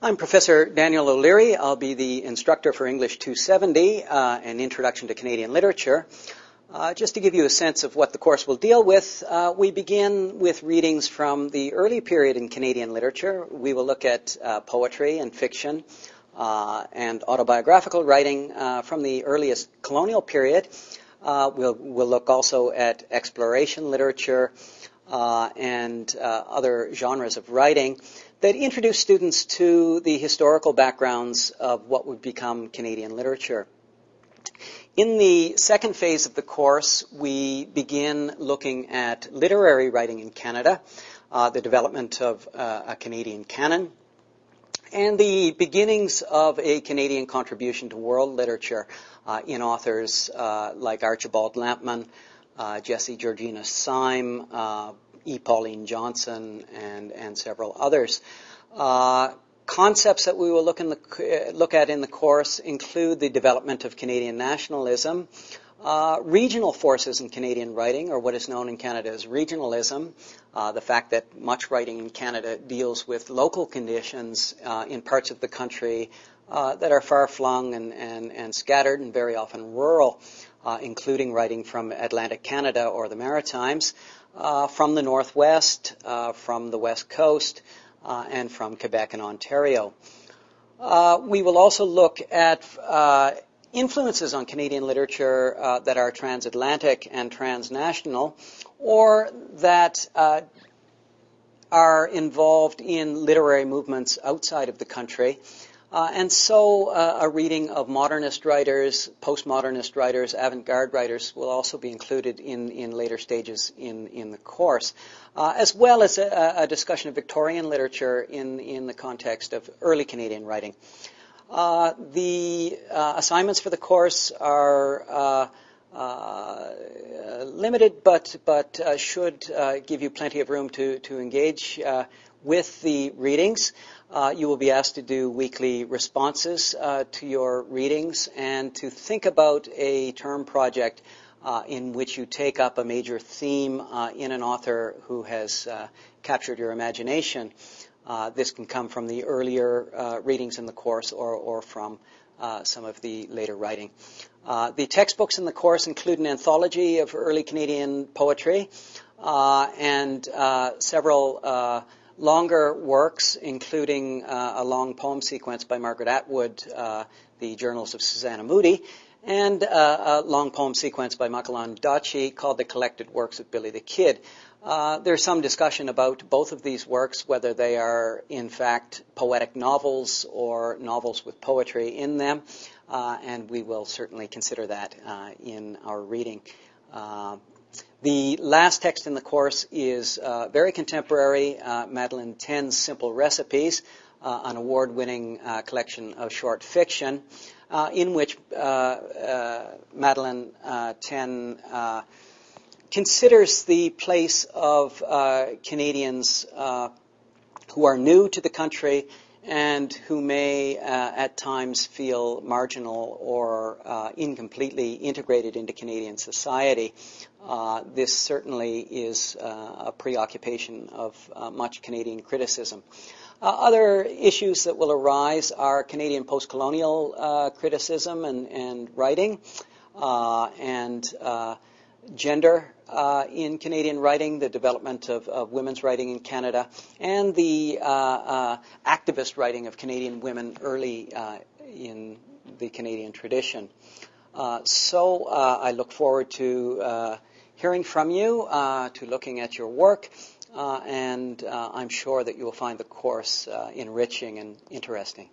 I'm Professor Daniel O'Leary. I'll be the instructor for English 270, an introduction to Canadian literature. Just to give you a sense of what the course will deal with, we begin with readings from the early period in Canadian literature. We will look at poetry and fiction and autobiographical writing from the earliest colonial period. We'll look also at exploration literature and other genres of writing that introduce students to the historical backgrounds of what would become Canadian literature. In the second phase of the course, we begin looking at literary writing in Canada, the development of a Canadian canon, and the beginnings of a Canadian contribution to world literature in authors like Archibald Lampman, Jessie Georgina Syme, E. Pauline Johnson, and several others. Concepts that we will look at in the course include the development of Canadian nationalism, regional forces in Canadian writing, or what is known in Canada as regionalism, the fact that much writing in Canada deals with local conditions in parts of the country that are far-flung and scattered and very often rural, including writing from Atlantic Canada or the Maritimes, from the Northwest, from the West Coast, and from Quebec and Ontario. We will also look at influences on Canadian literature that are transatlantic and transnational, or that are involved in literary movements outside of the country. And so a reading of modernist writers, postmodernist writers, avant-garde writers will also be included in later stages in the course, as well as a discussion of Victorian literature in the context of early Canadian writing. The assignments for the course are limited, but should give you plenty of room to engage with the readings. You will be asked to do weekly responses to your readings and to think about a term project in which you take up a major theme in an author who has captured your imagination. This can come from the earlier readings in the course or from some of the later writing. The textbooks in the course include an anthology of early Canadian poetry and several longer works, including a long poem sequence by Margaret Atwood, The Journals of Susanna Moodie, and a long poem sequence by Michael Ondaatje called The Collected Works of Billy the Kid. There's some discussion about both of these works, whether they are in fact poetic novels or novels with poetry in them, and we will certainly consider that in our reading. The last text in the course is very contemporary, Madeleine Ten's Simple Recipes, an award-winning collection of short fiction, in which Madeleine Ten considers the place of Canadians who are new to the country and who may at times feel marginal or incompletely integrated into Canadian society. This certainly is a preoccupation of much Canadian criticism. Other issues that will arise are Canadian postcolonial criticism and writing, and gender in Canadian writing, the development of women's writing in Canada, and the activist writing of Canadian women early in the Canadian tradition. So I look forward to hearing from you, to looking at your work, and I'm sure that you will find the course enriching and interesting.